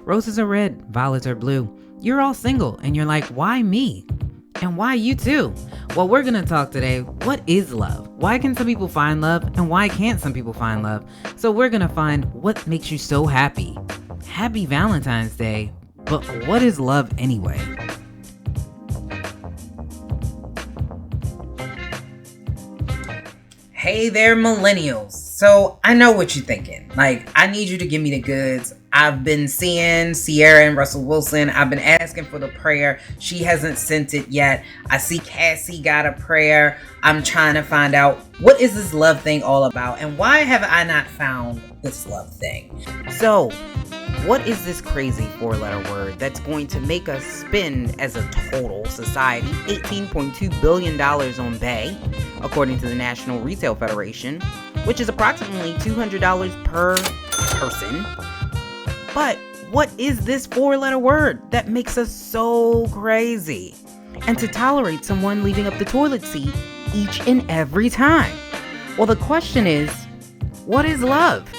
Roses are red, violets are blue. You're all single and you're like, why me? And why you too? Well, we're gonna talk today. What is love? Why can some people find love and why can't some people find love? So we're gonna find what makes you so happy. Happy Valentine's Day. But what is love anyway? Hey there, millennials. So I know what you're thinking. Like, I need you to give me the goods. I've been seeing Sierra and Russell Wilson. I've been asking for the prayer. She hasn't sent it yet. I see Cassie got a prayer. I'm trying to find out, what is this love thing all about? And why have I not found this love thing? So, what is this crazy 4-letter word that's going to make us spend as a total society $18.2 billion on Bay, according to the National Retail Federation, which is approximately $200 per person? But what is this 4-letter word that makes us so crazy? And to tolerate someone leaving up the toilet seat each and every time? Well, the question is, what is love?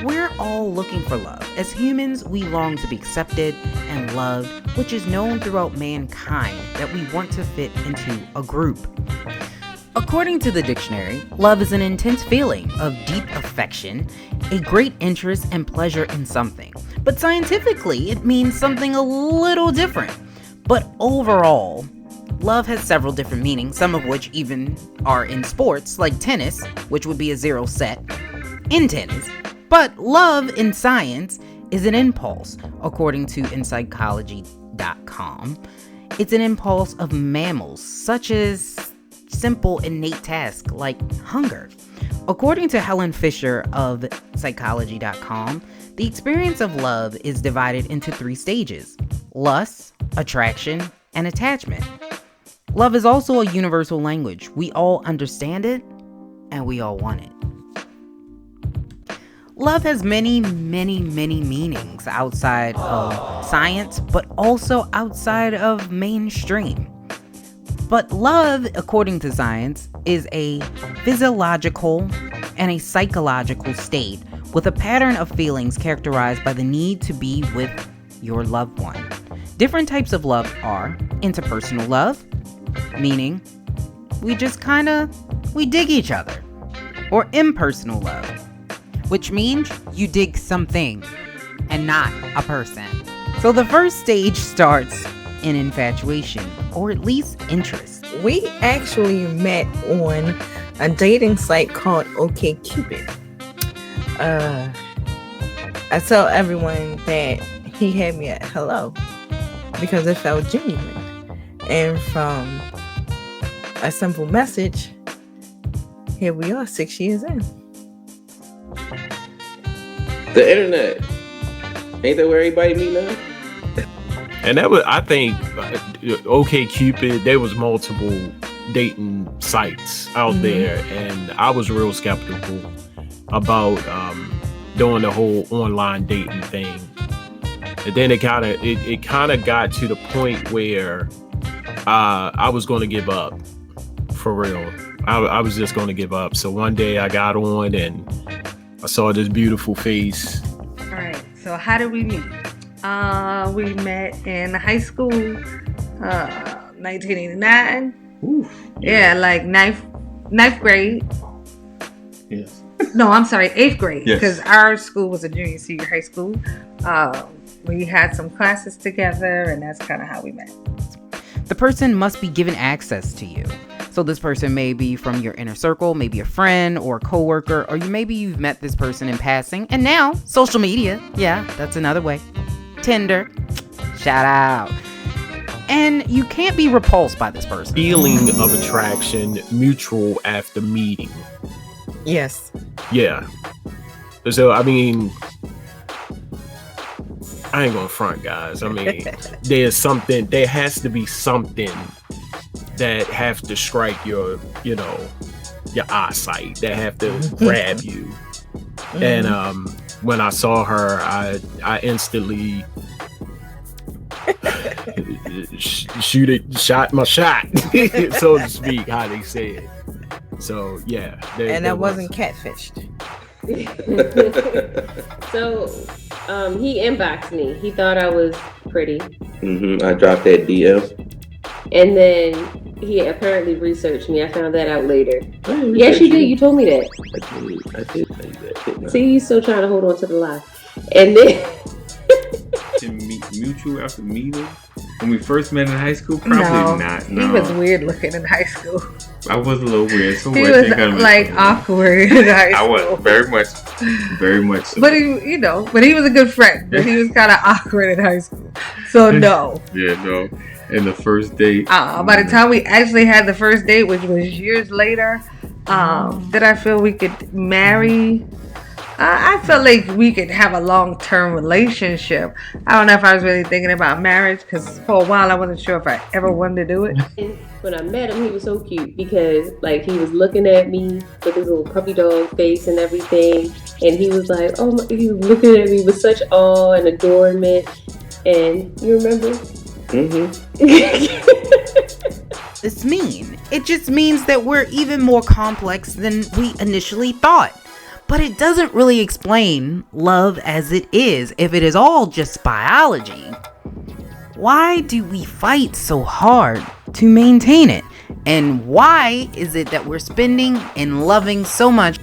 We're all looking for love. As humans, we long to be accepted and loved, which is known throughout mankind that we want to fit into a group. According to the dictionary, love is an intense feeling of deep affection, a great interest and pleasure in something. But scientifically, it means something a little different. But overall, love has several different meanings, some of which even are in sports, like tennis, which would be a 0 set in tennis. But love in science is an impulse, according to psychology.com. It's an impulse of mammals, such as simple innate tasks like hunger. According to Helen Fisher of psychology.com, the experience of love is divided into 3 stages: lust, attraction, and attachment. Love is also a universal language. We all understand it, and we all want it. Love has many, many, many meanings outside of science, but also outside of mainstream. But love, according to science, is a physiological and a psychological state with a pattern of feelings characterized by the need to be with your loved one. Different types of love are interpersonal love, meaning we dig each other, or impersonal love, which means you dig something and not a person. So the first stage starts in infatuation, or at least interest. We actually met on a dating site called OkCupid. I tell everyone that he had me at hello because it felt genuine. And from a simple message, here we are 6 years in. The internet. Ain't that where everybody meet now? And that was, I think, OkCupid, there was multiple dating sites out there, and I was real skeptical about doing the whole online dating thing. And then it kind of got to the point where I was going to give up, for real. I was just going to give up. So one day I got on and I saw this beautiful face. All right. So how did we meet? We met in high school, 1989. Ooh, yeah, like ninth grade. Yes. No, I'm sorry, 8th grade. Yes. Because our school was a junior senior high school. We had some classes together, and that's kind of how we met. The person must be given access to you. So this person may be from your inner circle, maybe a friend or a coworker, or maybe you've met this person in passing. And now, social media. Yeah, that's another way. Tinder. Shout out. And you can't be repulsed by this person. Feeling of attraction, mutual after meeting. Yes. Yeah. So, I mean, I ain't gonna front, guys. I mean, there has to be something that have to strike your eyesight, that have to grab you. And when I saw her, I instantly shot my shot, so to speak, how they say it. So yeah, and that wasn't catfished. So He inboxed me. He thought I was pretty. I dropped that DM. And then he apparently researched me. I found that out later. Yes, Yes, you did. You told me that. I did tell you that, didn't I? See, he's still trying to hold on to the lie. And then mutual after meeting when we first met in high school. Probably not. No, he was weird looking in high school. I was a little weird. So He what? was They gotta make like fun of me. awkward in high school. I was very much so. But he was a good friend. But he was kind of awkward in high school. So no. Yeah, no. And the first date. By the time we actually had the first date, which was years later, did I feel we could marry? I felt like we could have a long-term relationship. I don't know if I was really thinking about marriage because for a while I wasn't sure if I ever wanted to do it. when I met him, he was so cute because like he was looking at me with his little puppy dog face and everything, and he was like, he was looking at me with such awe and adornment. And you remember? This mean? It just means that we're even more complex than we initially thought. But it doesn't really explain love as it is if it is all just biology. Why do we fight so hard to maintain it? And why is it that we're spending and loving so much?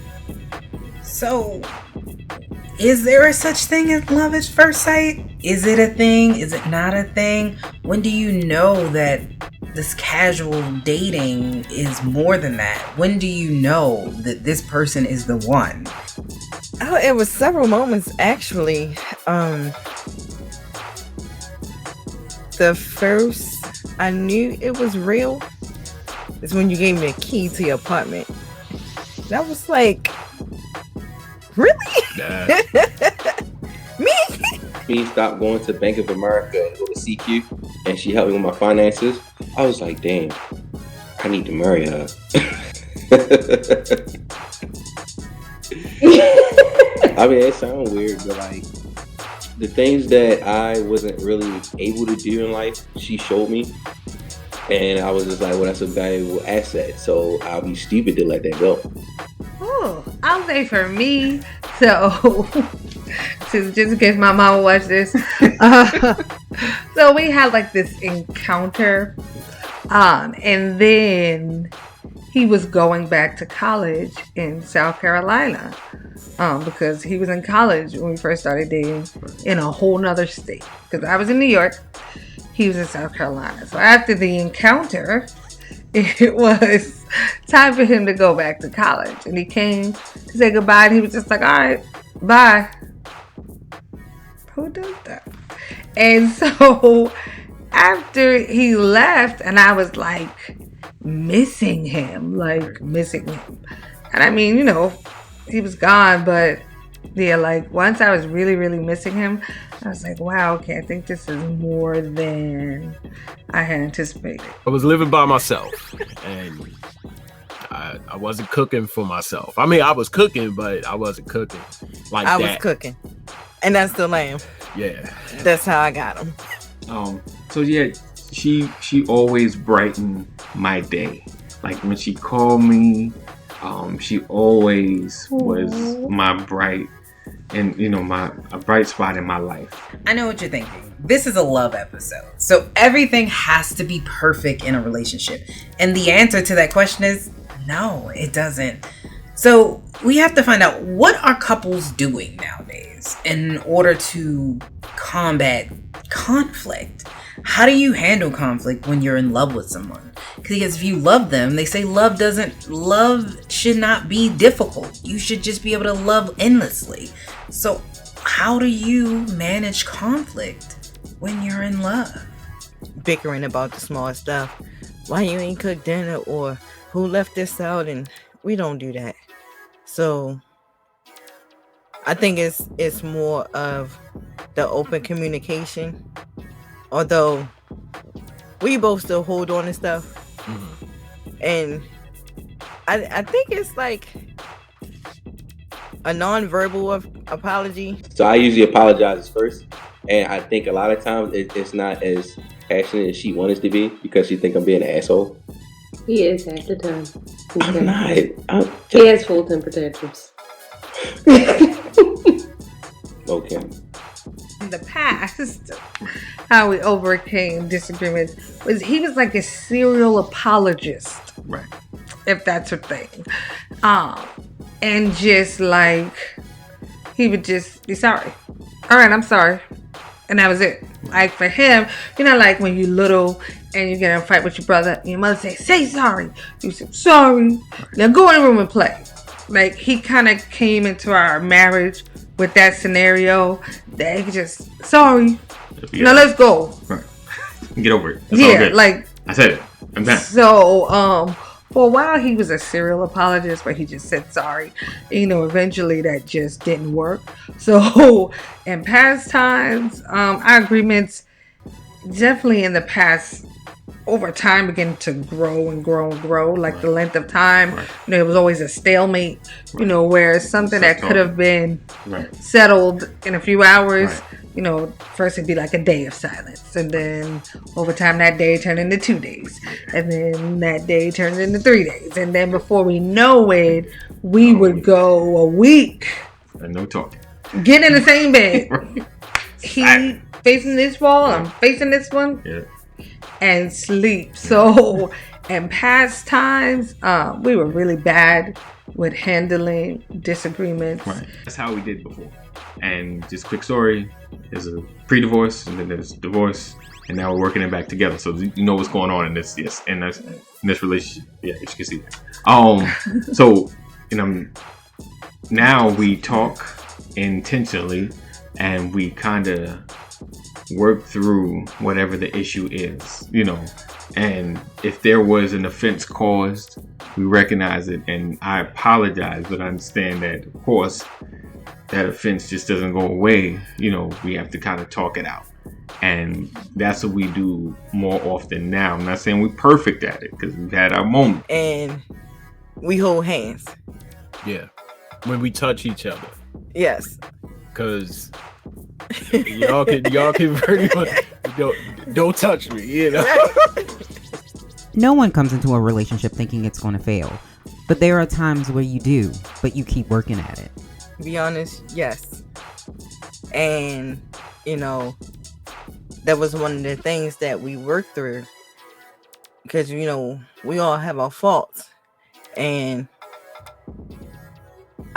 So, is there a such thing as love at first sight? Is it a thing? Is it not a thing? When do you know that this casual dating is more than that? When do you know that this person is the one? Oh, it was several moments actually. The first I knew it was real is when you gave me the key to your apartment. That was like, really? Nah. Me stopped going to Bank of America and go to CQ, and she helped me with my finances. I was like, damn, I need to marry her. I mean, it sounds weird, but like the things that I wasn't really able to do in life, she showed me, and I was just like, well, that's a valuable asset, so I'll be stupid to let that go. Oh, I'll say for me, so just in case my mom will watch this, so we had like this encounter, and then he was going back to college in South Carolina, because he was in college when we first started dating in a whole nother state, because I was in New York, he was in South Carolina. So after the encounter, it was time for him to go back to college, and he came to say goodbye, and he was just like, all right, bye. Who does that? And so after he left, and I was like missing him. And I mean, he was gone, but yeah, like once I was really, really missing him, I was like, wow, okay, I think this is more than I had anticipated. I was living by myself, and I wasn't cooking for myself. I mean, I was cooking, but I wasn't cooking like I that. was cooking, and that's the lamb. Yeah. That's how I got him. So yeah, she always brightened my day. Like when she called me, she always was my bright and a bright spot in my life. I know what you're thinking. This is a love episode, so everything has to be perfect in a relationship. And the answer to that question is no, it doesn't. So we have to find out, what are couples doing nowadays in order to combat conflict? How do you handle conflict when you're in love with someone? Because if you love them, they say love should not be difficult. You should just be able to love endlessly. So how do you manage conflict when you're in love? Bickering about the small stuff. Why you ain't cooked dinner, or who left this out, and we don't do that. So I think it's more of the open communication. Although we both still hold on to stuff. Mm-hmm. And I think it's like a non-verbal apology. So I usually apologize first, and I think a lot of times it's not as passionate as she wants it to be because she think I'm being an asshole. He is half the time. I'm not. He has full temper tantrums. Okay. in the past, how we overcame disagreements was he was like a serial apologist, Right. if that's a thing. And just like he would just be sorry. All right, I'm sorry. And that was it. Like for him, you know, like when you little and you get in a fight with your brother, and your mother say sorry. You say, sorry. Now go in the room and play. Like he kind of came into our marriage with that scenario that he could just, sorry. Now let's go. Right. Get over it. That's all good. Like I said it. I'm done. So, for a while he was a serial apologist where he just said sorry. You know, eventually that just didn't work. So in past times, our agreements definitely in the past over time began to grow and grow and grow. Like the length of time, you know, it was always a stalemate, you know, where something that could have been settled in a few hours, you know, first it'd be like a day of silence. And then over time that day turned into 2 days. And then that day turned into 3 days. And then before we know it, we would go a week. And no talking. Get in the same bed. He facing this wall, I'm facing this one. Yeah. And sleep. So in past times, we were really bad with handling disagreements. Right. That's how we did before. And just quick story, there's a pre-divorce and then there's divorce, and now we're working it back together. So you know what's going on in this, in this relationship. Yeah, you can see that. So now we talk intentionally and we kind of work through whatever the issue is, you know. And if there was an offense caused, we recognize it, and I apologize, but I understand that, of course, that offense just doesn't go away. You know, we have to kind of talk it out. And that's what we do more often now. I'm not saying we're perfect at it, because we've had our moments. And we hold hands. Yeah. When we touch each other. Yes. Because y'all can pretty much don't touch me, you know. No one comes into a relationship thinking it's going to fail, but there are times where you do, but you keep working at it. Be honest, yes. And you know, that was one of the things that we worked through, because you know we all have our faults, and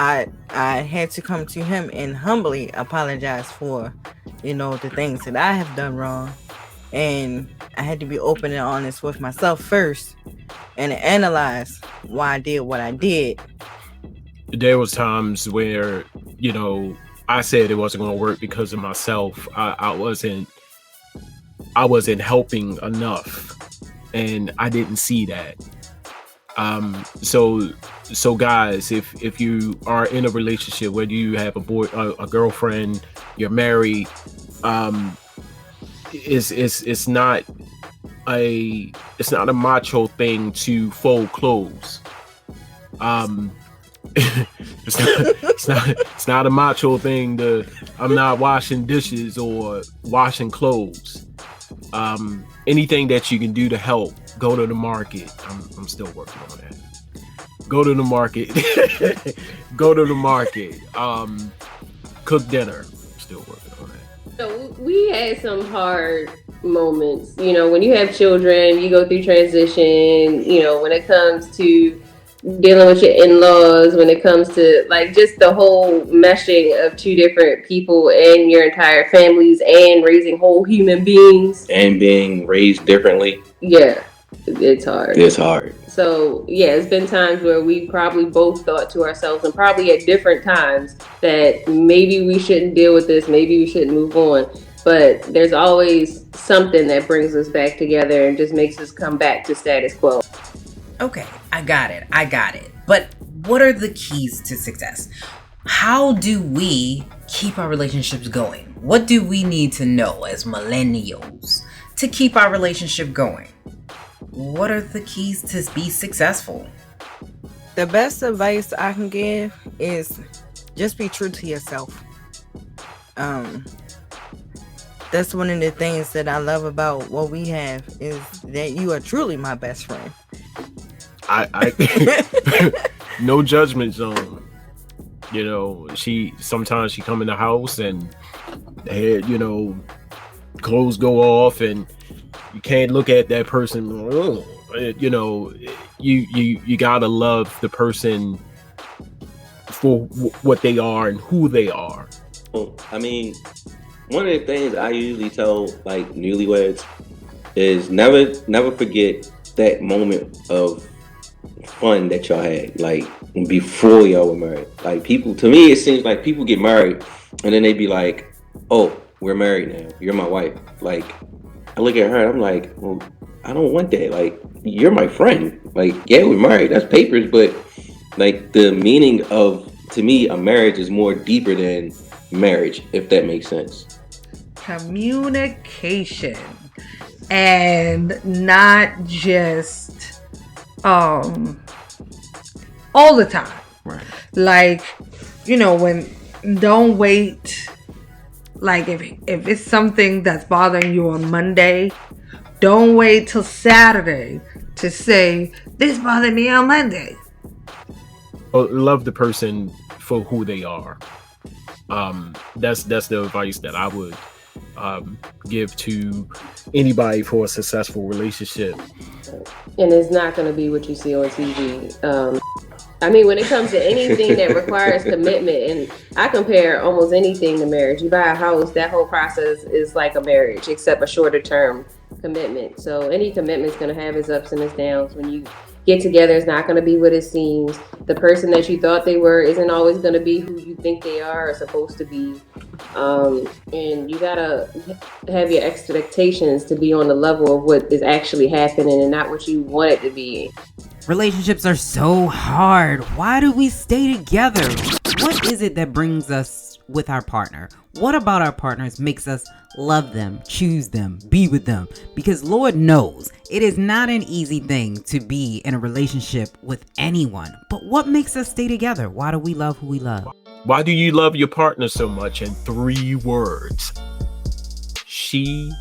I had to come to him and humbly apologize for, you know, the things that I have done wrong. And I had to be open and honest with myself first and analyze why I did what I did. There was times where, you know, I said it wasn't going to work because of myself. I wasn't helping enough, and I didn't see that. So guys, if you are in a relationship, whether you have a girlfriend, you're married, it's not a macho thing to fold clothes. It's not a macho thing to, I'm not washing dishes or washing clothes. Anything that you can do to help, go to the market. I'm still working on that. Go to the market. Cook dinner. Still working on that. So we had some hard moments. You know, when you have children, you go through transition. You know, when it comes to dealing with your in-laws, when it comes to like just the whole meshing of two different people and your entire families and raising whole human beings. And being raised differently. Yeah, it's hard. It's hard. So, yeah, it's been times where we probably both thought to ourselves, and probably at different times, that maybe we shouldn't deal with this, maybe we shouldn't move on. But there's always something that brings us back together and just makes us come back to status quo. Okay, I got it. But what are the keys to success? How do we keep our relationships going? What do we need to know as millennials to keep our relationship going? What are the keys to be successful? The best advice I can give is just be true to yourself. That's one of the things that I love about what we have, is that you are truly my best friend. I no judgment zone. You know, sometimes she come in the house and head, clothes go off, and you can't look at that person. You gotta love the person for what they are and who they are. Well, I mean, one of the things I usually tell like newlyweds is never forget that moment of fun that y'all had, like before y'all were married. Like people, to me, it seems like people get married and then they be like, "Oh, we're married now. You're my wife." Like I look at her, and I'm like, "Well, I don't want that. Like you're my friend. Like yeah, we're married. That's papers, but like the meaning of to me a marriage is more deeper than marriage, if that makes sense." Communication, and not just all the time. Right. Like, when don't wait. Like if it's something that's bothering you on Monday, don't wait till Saturday to say this bothered me on Monday. Well, love the person for who they are. That's the advice that I would give to anybody for a successful relationship. And it's not going to be what you see on TV. I mean, when it comes to anything that requires commitment, and I compare almost anything to marriage. You buy a house, that whole process is like a marriage, except a shorter term commitment. So any commitment is going to have its ups and its downs. When you get together, it's not going to be what it seems. The person that you thought they were isn't always going to be who you think they are or supposed to be. And you got to have your expectations to be on the level of what is actually happening and not what you want it to be. Relationships are so hard. Why do we stay together? What is it that brings us with our partner? What about our partners makes us love them, choose them, be with them? Because Lord knows it is not an easy thing to be in a relationship with anyone. But what makes us stay together? Why do we love who we love? Why do you love your partner so much? In 3 words: she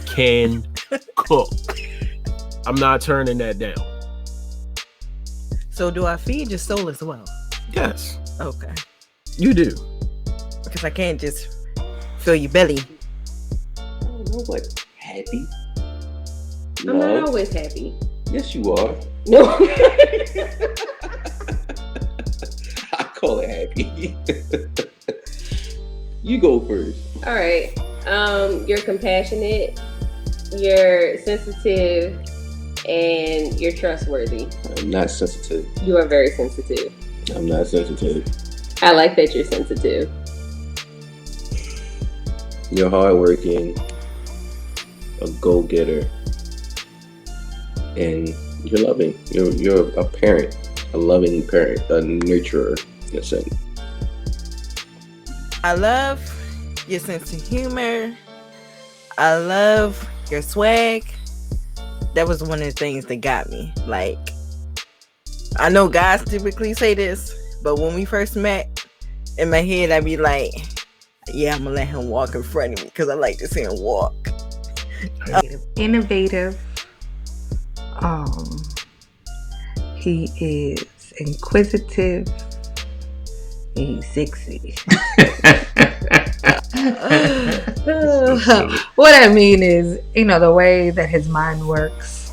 can cook. I'm not turning that down. So do I feed your soul as well? Yes, Okay. you do. Because I can't just fill your belly. I don't know what happy. I'm not Love. always happy. Yes, you are. No. I call it happy. You go first. All right. You're compassionate, you're sensitive, and you're trustworthy. I'm not sensitive. You are very sensitive. I'm not sensitive. I like that you're sensitive. You're hardworking, a go-getter, and you're loving. You're a parent, a loving parent, a nurturer, in a sense. I love your sense of humor. I love your swag. That was one of the things that got me. Like, I know guys typically say this, but when we first met, in my head, I'd be like, yeah, I'm gonna let him walk in front of me because I like to see him walk. Innovative. He is inquisitive. He's sexy. What I mean is, the way that his mind works,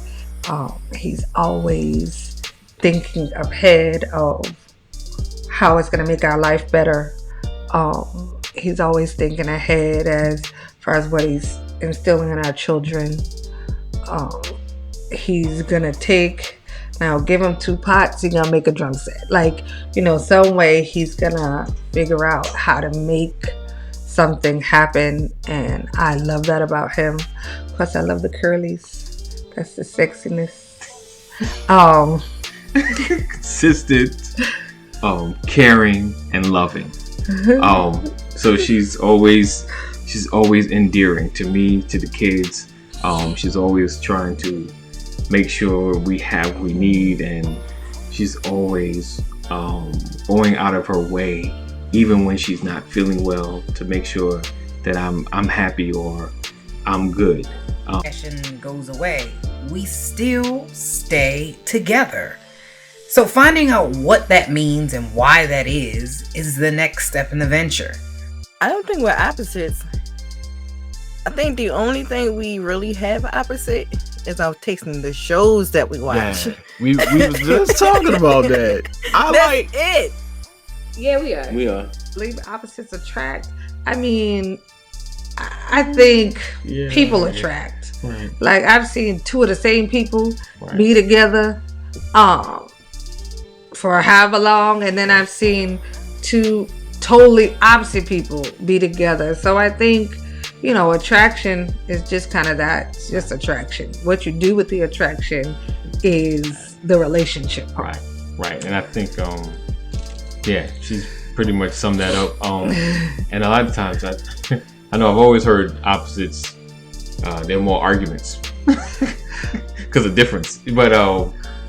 he's always thinking ahead of how it's going to make our life better. He's always thinking ahead as far as what he's instilling in our children. He's going to give him 2 pots, he's going to make a drum set. Like, some way he's going to figure out how to make something happen, and I love that about him. Plus, I love the curlies. That's the sexiness. Consistent, caring, and loving. So she's always endearing to me, to the kids. She's always trying to make sure we have what we need, and she's always going out of her way, even when she's not feeling well, to make sure that I'm happy or I'm good. Passion goes away. We still stay together. So finding out what that means and why that is the next step in the venture. I don't think we're opposites I think the only thing we really have opposite is our taste in the shows that we watch. Yeah, we was just talking about that. That's it. Yeah, we are. We are. Believe opposites attract. I mean, I think people attract. Right. Like I've seen two of the same people Right. be together for however long, and then I've seen two totally opposite people be together. So I think, you know, attraction is just kind of that. It's just attraction. What you do with the attraction is the relationship part. Right. And I think she's pretty much summed that up. And a lot of times I know I've always heard opposites, there are more arguments because of difference. But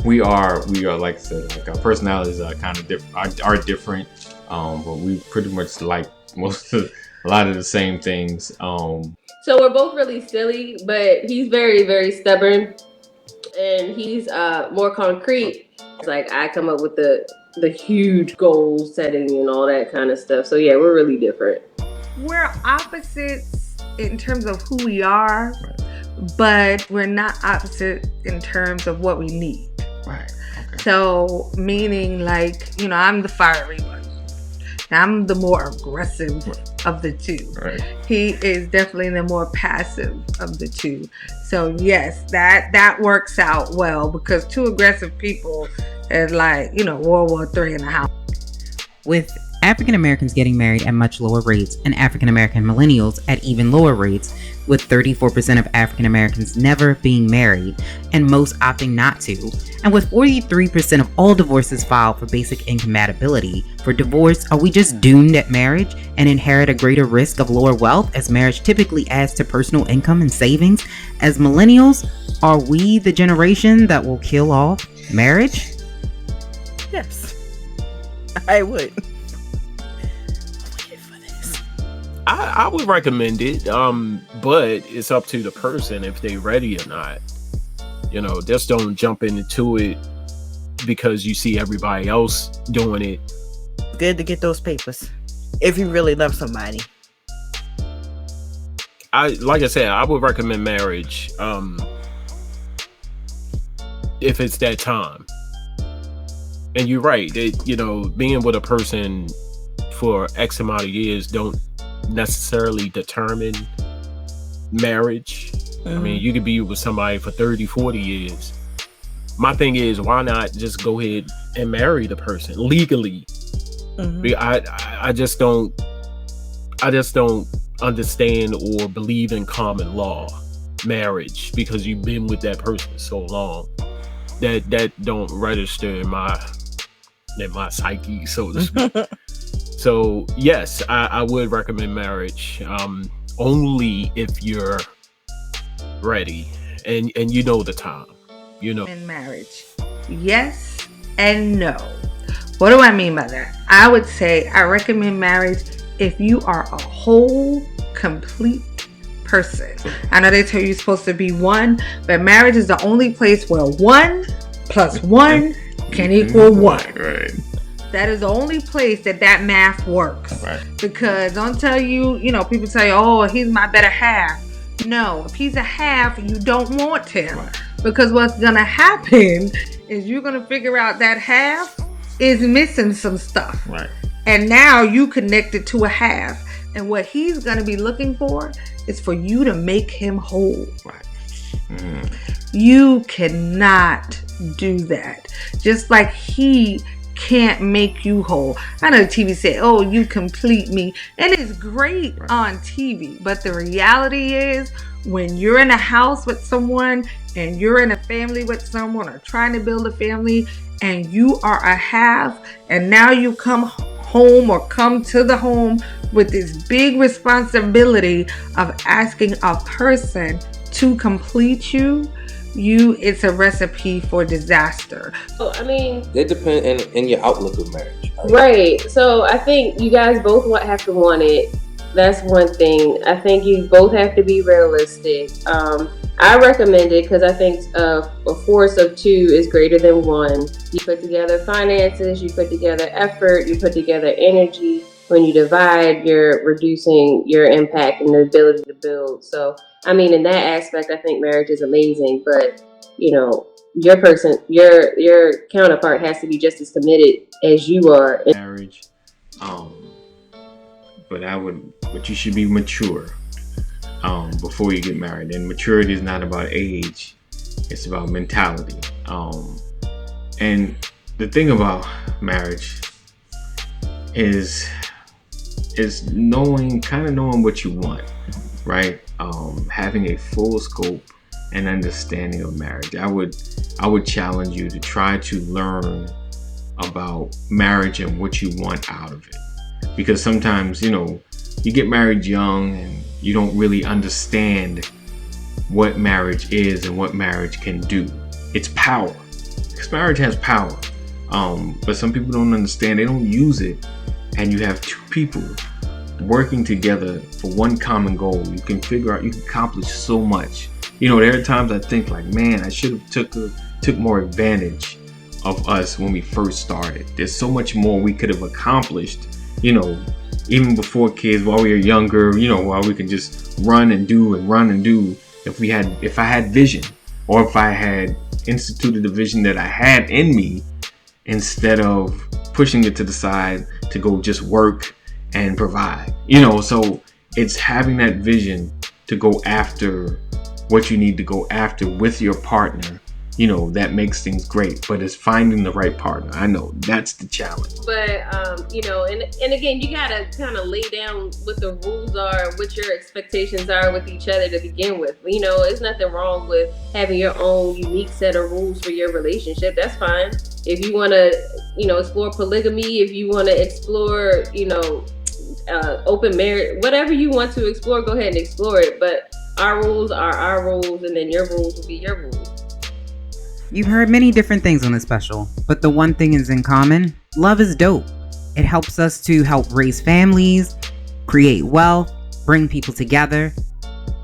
we are like I said, like our personalities are kind of different, are different. But we pretty much like a lot of the same things. So we're both really silly, but he's very, very stubborn, and he's more concrete. It's like I come up with the huge goal setting and all that kind of stuff. So yeah, we're really different. We're opposites in terms of who we are, but we're not opposite in terms of what we need. Right. Okay. So meaning, like, you know, I'm the fiery one. I'm the more aggressive of the two. Right. He is definitely the more passive of the two. So yes, that works out well, because two aggressive people is like, you know, World War III in the house. With African Americans getting married at much lower rates and African American millennials at even lower rates, with 34% of African Americans never being married and most opting not to, and with 43% of all divorces filed for basic incompatibility, for divorce, are we just doomed at marriage and inherit a greater risk of lower wealth, as marriage typically adds to personal income and savings? As millennials, are we the generation that will kill off marriage? Yes, I would. I would recommend it, but it's up to the person if they ready or not. You know, just don't jump into it because you see everybody else doing it. Good to get those papers if you really love somebody. Like I said, I would recommend marriage if it's that time. And you're right, that, you know, being with a person for X amount of years don't necessarily determine marriage. I mean, you could be with somebody for 30, 40 years. My thing is, why not just go ahead and marry the person legally? I just don't understand or believe in common law marriage because you've been with that person so long. That don't register in my psyche, so to speak. So yes, I would recommend marriage, only if you're ready and you know the time, you know. In marriage, yes and no. What do I mean by that? I would say I recommend marriage if you are a whole, complete person. I know they tell you you're supposed to be one, but marriage is the only place where 1 + 1 can equal 1. Right. That is the only place that math works. Right. Because don't tell you, you know, people say, oh, he's my better half. No, if he's a half, you don't want him. Right. Because what's going to happen is you're going to figure out that half is missing some stuff. Right. And now you connected to a half. And what he's going to be looking for is for you to make him whole. Right. You cannot do that. Just like he can't make you whole. I know TV said, oh, you complete me. And it's great on TV. But the reality is, when you're in a house with someone and you're in a family with someone or trying to build a family and you are a half, and now you come home or come to the home with this big responsibility of asking a person to complete you, it's a recipe for disaster. Oh, I mean, It depends in your outlook of marriage. right. So I think you guys both have to want it. That's one thing. I think you both have to be realistic. I recommend it because I think a force of 2 is greater than 1. You put together finances, you put together effort, you put together energy, when you divide, you're reducing your impact and the ability to build. So, I mean, in that aspect, I think marriage is amazing. But your person, your counterpart has to be just as committed as you are. Marriage, but you should be mature before you get married. And maturity is not about age; it's about mentality. And the thing about marriage is knowing what you want, right? Having a full scope and understanding of marriage. I would challenge you to try to learn about marriage and what you want out of it, because sometimes you get married young and you don't really understand what marriage is and what marriage can do. It's power, because marriage has power, but some people don't understand. They don't use it, and you have two people working together for one common goal. You can accomplish so much. There are times I think like, man, I should have took more advantage of us when we first started. There's so much more we could have accomplished, even before kids, while we were younger, while we could just run and do. If I had vision, or if I had instituted the vision that I had in me, instead of pushing it to the side to go just work and provide. So it's having that vision to go after what you need to go after with your partner, that makes things great. But it's finding the right partner. I know that's the challenge. But and again, you gotta kind of lay down what the rules are, what your expectations are with each other to begin with. There's nothing wrong with having your own unique set of rules for your relationship. That's fine. If you want to, explore polygamy, if you want to explore, open marriage, whatever you want to explore, go ahead and explore it. But our rules are our rules, and then your rules will be your rules. You've heard many different things on this special, but the one thing is in common: love is dope. It helps us to help raise families, create wealth, bring people together,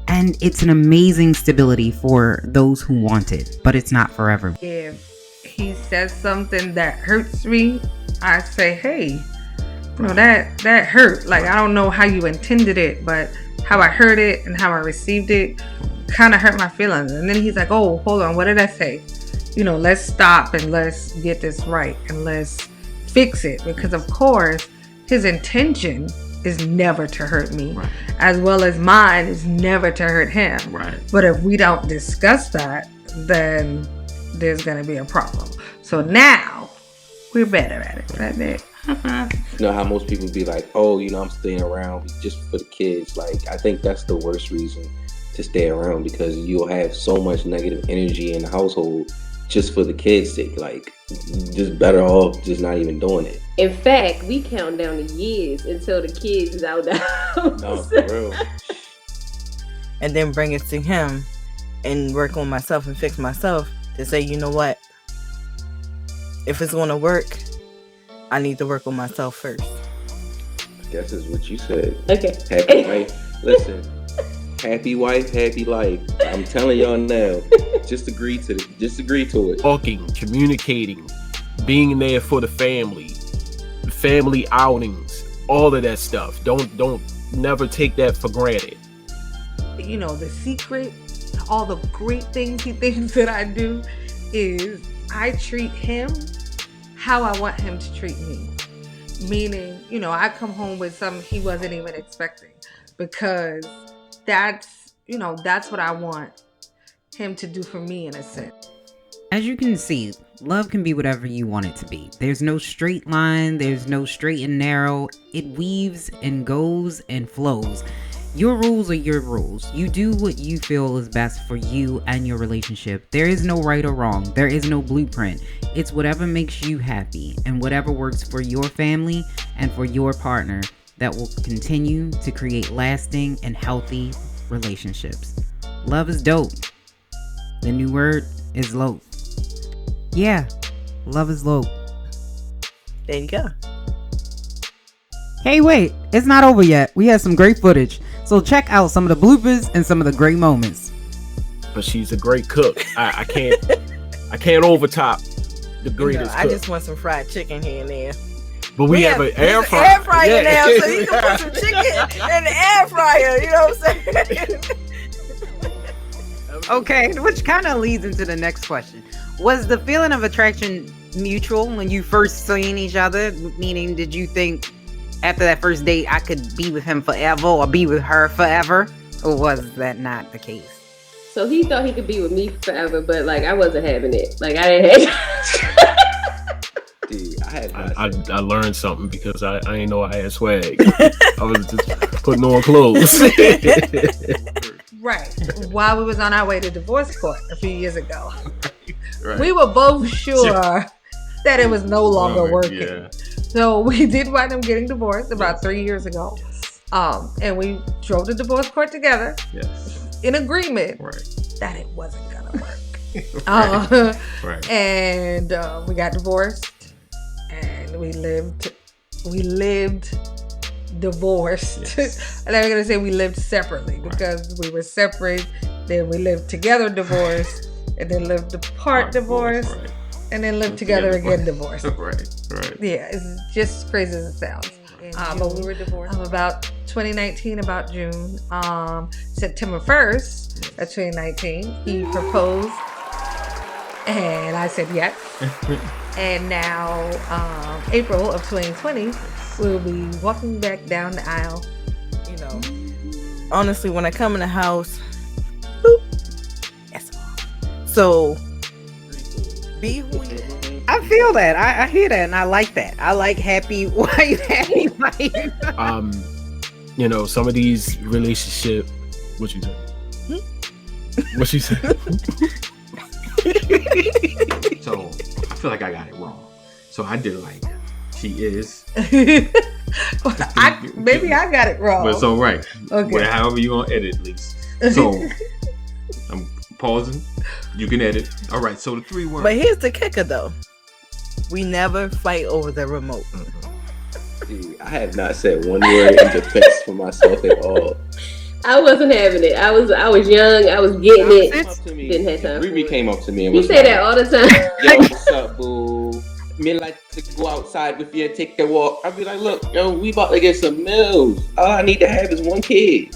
and it's an amazing stability for those who want it, but it's not for everyone. If he says something that hurts me, I say, hey, that hurt. Like, I don't know how you intended it, but how I heard it and how I received it kind of hurt my feelings. And then he's like, oh, hold on, what did I say? Let's stop and let's get this right and let's fix it. Because of course, his intention is never to hurt me, right, as well as mine is never to hurt him. Right. But if we don't discuss that, then there's going to be a problem. So now we're better at it, right, babe? You know how most people be like, oh, I'm staying around just for the kids. Like, I think that's the worst reason to stay around, because you'll have so much negative energy in the household just for the kids' sake. Like, just better off just not even doing it. In fact, we count down the years until the kids is out the house. No, for real. And then bring it to him and work on myself and fix myself to say, you know what? If it's going to work, I need to work on myself first. I guess is what you said. Okay. Happy wife. Listen, happy wife, happy life. I'm telling y'all now. Just agree to it. Talking, communicating, being there for the family outings, all of that stuff. Don't never take that for granted. The secret to all the great things he thinks that I do is I treat him how I want him to treat me. Meaning, I come home with something he wasn't even expecting, because that's what I want him to do for me in a sense. As you can see, love can be whatever you want it to be. There's no straight line, there's no straight and narrow. It weaves and goes and flows. Your rules are your rules. You do what you feel is best for you and your relationship. There is no right or wrong. There is no blueprint. It's whatever makes you happy and whatever works for your family and for your partner that will continue to create lasting and healthy relationships. Love is dope. The new word is lope. Yeah, love is lope. There you go. Hey, wait, it's not over yet. We have some great footage. So check out some of the bloopers and some of the great moments. But she's a great cook. I can't overtop the greatest cook. I just want some fried chicken here and there. But we have an air fryer. Air fryer now, so you can put some chicken in the air fryer. You know what I'm saying? Okay, which kind of leads into the next question. Was the feeling of attraction mutual when you first seen each other? Meaning, did you think after that first date I could be with him forever or be with her forever? Or was that not the case? So he thought he could be with me forever, but like I wasn't having it. Like I didn't have Dude, I learned something because I didn't know I had swag. I was just putting on clothes. Right. While we was on our way to divorce court a few years ago, Right. we were both sure that it was no longer working. Yeah. So we did wind up getting divorced about 3 years ago. And we drove to divorce court together Yes. in agreement Right. that it wasn't gonna work. Right. And we got divorced, and we lived divorced. Yes. And I'm gonna say we lived separately because we were separate. Then we lived together, divorced, and then lived apart, divorced, Right. and then lived together again, divorced. Right. Yeah, it's just crazy as it sounds. But we were divorced about 2019, about June. September 1st of 2019, he proposed, and I said yes. And now, April of 2020, we'll be walking back down the aisle. You know, honestly, when I come in the house, boop, that's all. So, be who you are. I feel that. I hear that, and I like that. I like happy wife, happy life. You know, some of these relationship. What you say? What you say? So I feel like I got it wrong. So I did like she is. Maybe I got it wrong. But it's all right. Okay. Well, however you gonna edit, at least. So I'm pausing. You can edit. All right. So the 3 words. But here's the kicker, though. We never fight over the remote. Dude, I have not said one word in defense for myself at all. I wasn't having it. I was young. I was getting it. Didn't have time. Riri for it. came up to me and You was say like, that all the time. "Yo, what's up, boo? Me like to go outside with you and take the walk." I'd be like, "Look, yo, we about to get some meals. All I need to have is 1 kid.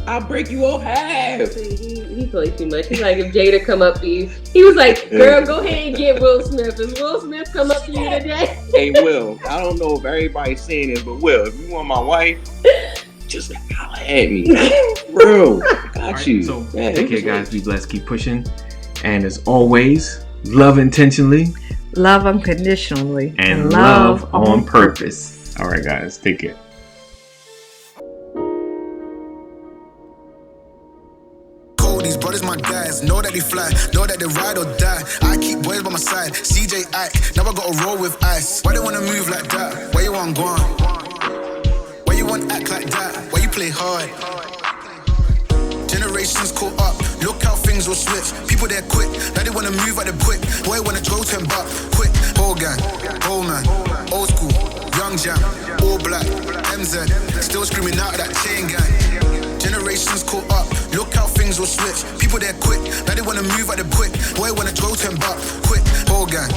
I'll break you off half." He plays too much. He's like, if Jada come up to you, he was like, "Girl, go ahead and get Will Smith. Does Will Smith come up to you today?" Hey, Will, I don't know if everybody's saying this, but Will, if you want my wife, just holler at me. Bro, got you. So Yeah, take care, guys. Be blessed. Keep pushing. And as always, love intentionally Love unconditionally. and love on purpose. All right, guys. Take care. These brothers my guys, know that they fly, know that they ride or die. I keep boys by my side, CJ Ike, now I gotta roll with ice. Why they wanna move like that? Why you want gone? Why you want act like that? Why you play hard? Generations caught up, look how things will switch. People they're quick, now they wanna move like they quick. Boy wanna throw 10 bucks, quick. Whole gang, old man, old school, young jam, all black, MZ, still screaming out of that chain gang. Generations caught up, look how things will switch. People they're quick, now they wanna move like they quick. Boy wanna throw 10 bucks, quick. Whole gang,